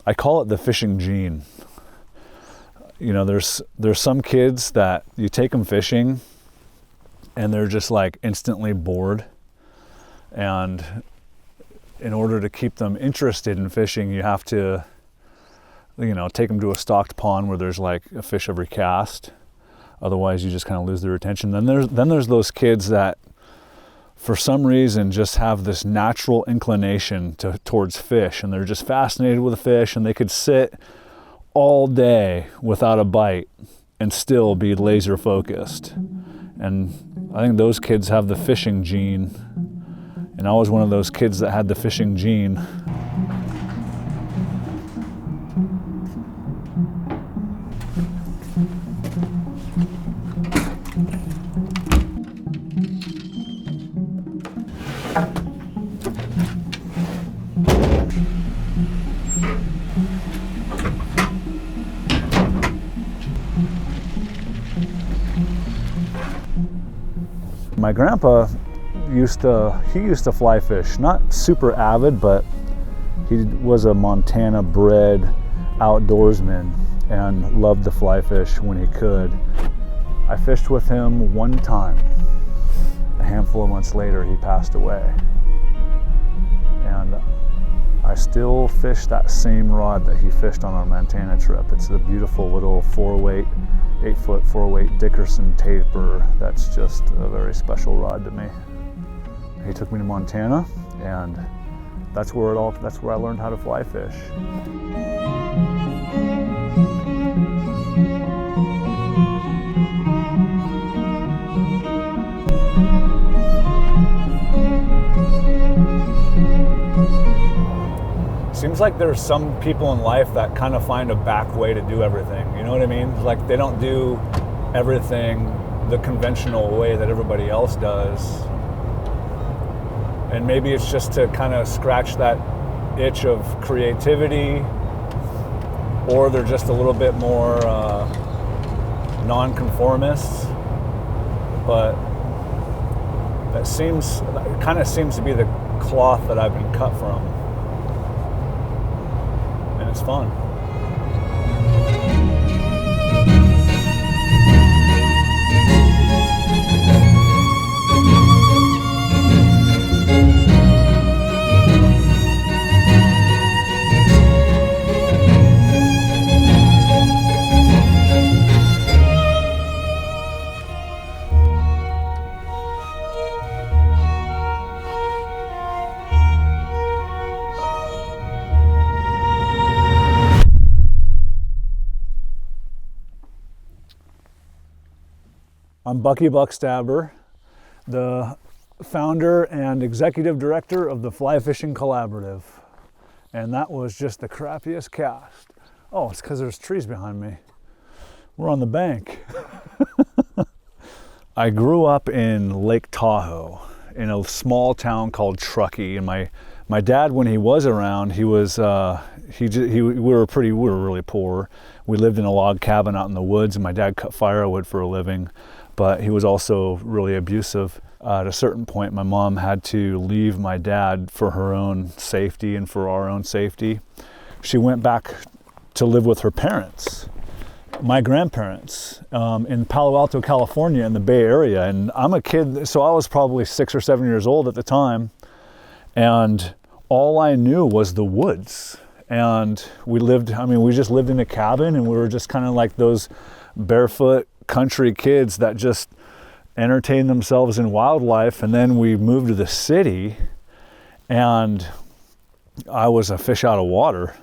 I call it the fishing gene. You know, there's some kids that you take them fishing and they're just like instantly bored. And in order to keep them interested in fishing, you have to, you know, take them to a stocked pond where there's like a fish every cast. Otherwise, you just kind of lose their attention. Then there's those kids that, for some reason, just have this natural inclination towards fish, and they're just fascinated with a fish, and they could sit all day without a bite and still be laser focused. And I think those kids have the fishing gene. And I was one of those kids that had the fishing gene. My grandpa used to fly fish, not super avid, but he was a Montana bred outdoorsman and loved to fly fish when he could. I fished with him one time. A handful of months later, he passed away. And I still fish that same rod that he fished on our Montana trip. It's a beautiful little 8-foot 408 Dickerson taper. That's just a very special rod to me. He took me to Montana, and that's where I learned how to fly fish. Seems like there's some people in life that kind of find a back way to do everything. You know what I mean? Like they don't do everything the conventional way that everybody else does. And maybe it's just to kind of scratch that itch of creativity, or they're just a little bit more non-conformists. But it kind of seems to be the cloth that I've been cut from. And it's fun. I'm Bucky Buckstabber, the founder and executive director of the Fly Fishing Collaborative. And that was just the crappiest cast. Oh, it's because there's trees behind me. We're on the bank. I grew up in Lake Tahoe in a small town called Truckee, and my dad, when he was around, we were really poor. We lived in a log cabin out in the woods, and my dad cut firewood for a living. But he was also really abusive. At a certain point, my mom had to leave my dad for her own safety and for our own safety. She went back to live with her parents, my grandparents, in Palo Alto, California, in the Bay Area. And I'm a kid, so I was probably 6 or 7 years old at the time. And all I knew was the woods. And we just lived in a cabin, and we were just kind of like those barefoot country kids that just entertain themselves in wildlife. And then we moved to the city, and I was a fish out of water.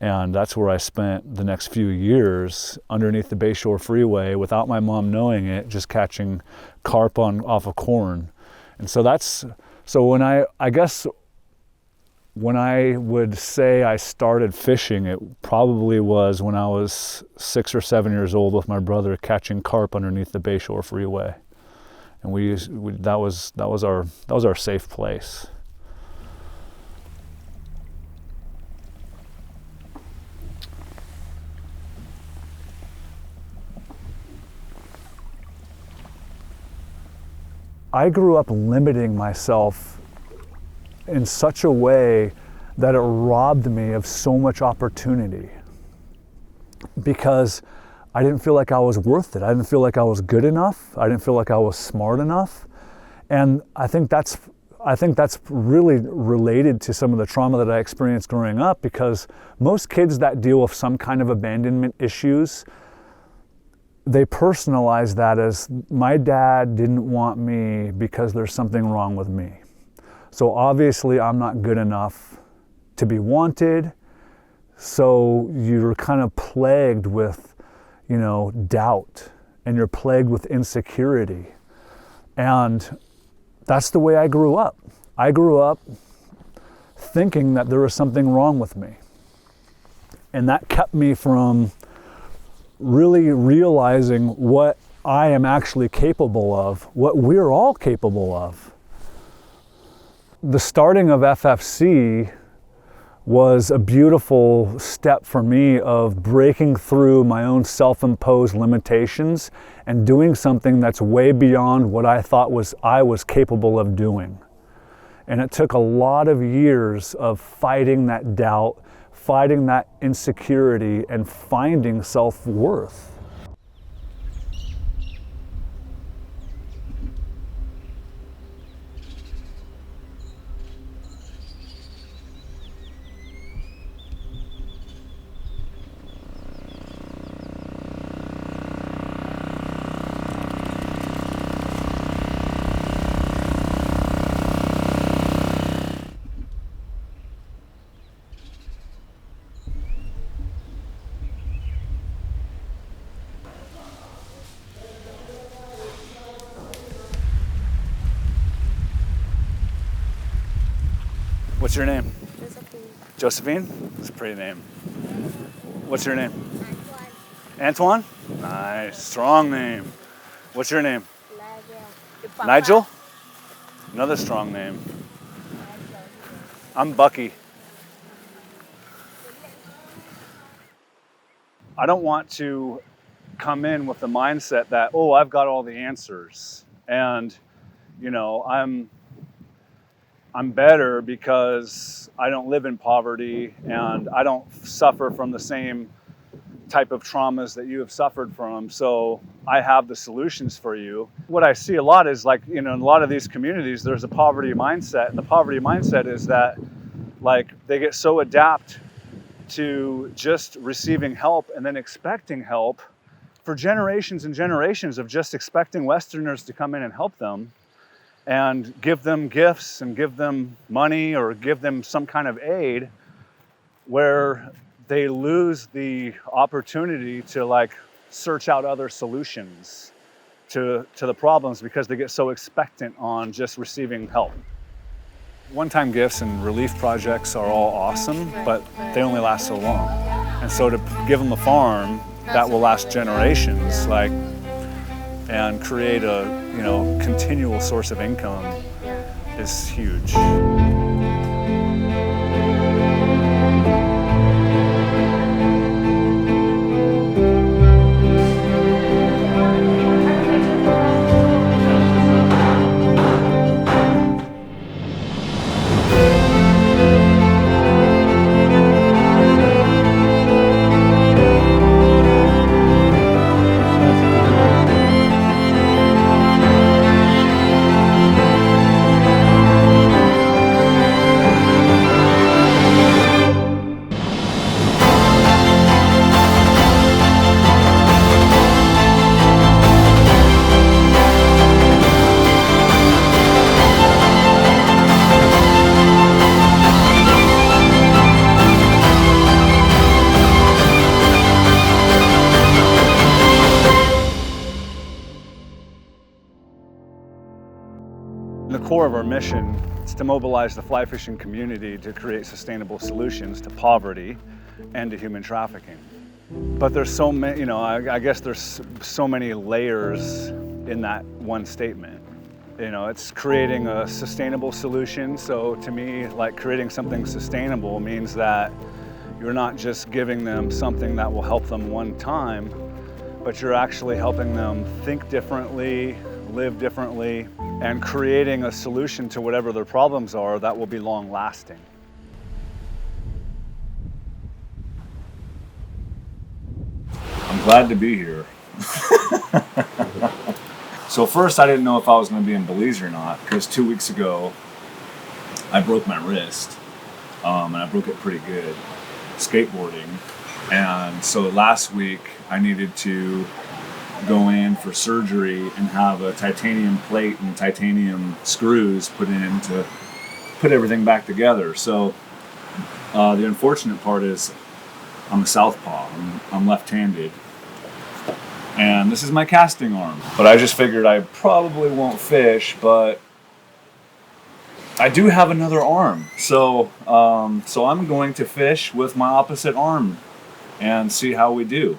And that's where I spent the next few years, underneath the Bayshore Freeway, without my mom knowing it, just catching carp off of corn. And so when I would say I started fishing, it probably was when I was 6 or 7 years old with my brother catching carp underneath the Bayshore Freeway, and that was our safe place. I grew up limiting myself in such a way that it robbed me of so much opportunity, because I didn't feel like I was worth it. I didn't feel like I was good enough. I didn't feel like I was smart enough. And I think that's really related to some of the trauma that I experienced growing up, because most kids that deal with some kind of abandonment issues, they personalize that as, my dad didn't want me because there's something wrong with me. So obviously I'm not good enough to be wanted. So you're kind of plagued with, doubt, and you're plagued with insecurity. And that's the way I grew up. I grew up thinking that there was something wrong with me. And that kept me from really realizing what I am actually capable of, what we're all capable of. The starting of FFC was a beautiful step for me of breaking through my own self-imposed limitations and doing something that's way beyond what I thought I was capable of doing. And it took a lot of years of fighting that doubt, fighting that insecurity, and finding self-worth. What's your name? Josephine. Josephine? That's a pretty name. What's your name? Antoine. Antoine? Nice, strong name. What's your name? Nigel. Nigel? Another strong name. I'm Bucky. I don't want to come in with the mindset that, oh, I've got all the answers, and I'm better because I don't live in poverty and I don't suffer from the same type of traumas that you have suffered from, so I have the solutions for you. What I see a lot is, like, in a lot of these communities, there's a poverty mindset, and the poverty mindset is that, like, they get so adapt to just receiving help and then expecting help for generations and generations of just expecting Westerners to come in and help them and give them gifts and give them money or give them some kind of aid, where they lose the opportunity to, like, search out other solutions to the problems because they get so expectant on just receiving help. One-time gifts and relief projects are all awesome, but they only last so long. And so to give them a farm that will last generations, like, and create a continual source of income is huge. The core of our mission is to mobilize the fly fishing community to create sustainable solutions to poverty and to human trafficking. But there's so many, I guess there's so many layers in that one statement. It's creating a sustainable solution. So to me, like, creating something sustainable means that you're not just giving them something that will help them one time, but you're actually helping them think differently, live differently, and creating a solution to whatever their problems are that will be long lasting. Glad to be here. So first, I didn't know if I was going to be in Belize or not, because 2 weeks ago, I broke my wrist, and I broke it pretty good, skateboarding. And so last week, I needed to go in for surgery and have a titanium plate and titanium screws put in to put everything back together. So the unfortunate part is I'm a southpaw. I'm left-handed. And this is my casting arm. But I just figured I probably won't fish, but I do have another arm. So I'm going to fish with my opposite arm and see how we do.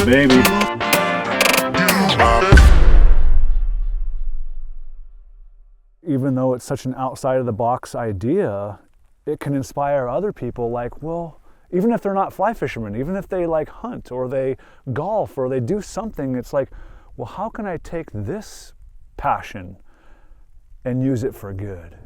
Baby. Even though it's such an outside of the box idea, it can inspire other people, like, well, even if they're not fly fishermen, even if they like hunt or they golf or they do something, it's like, well, how can I take this passion and use it for good?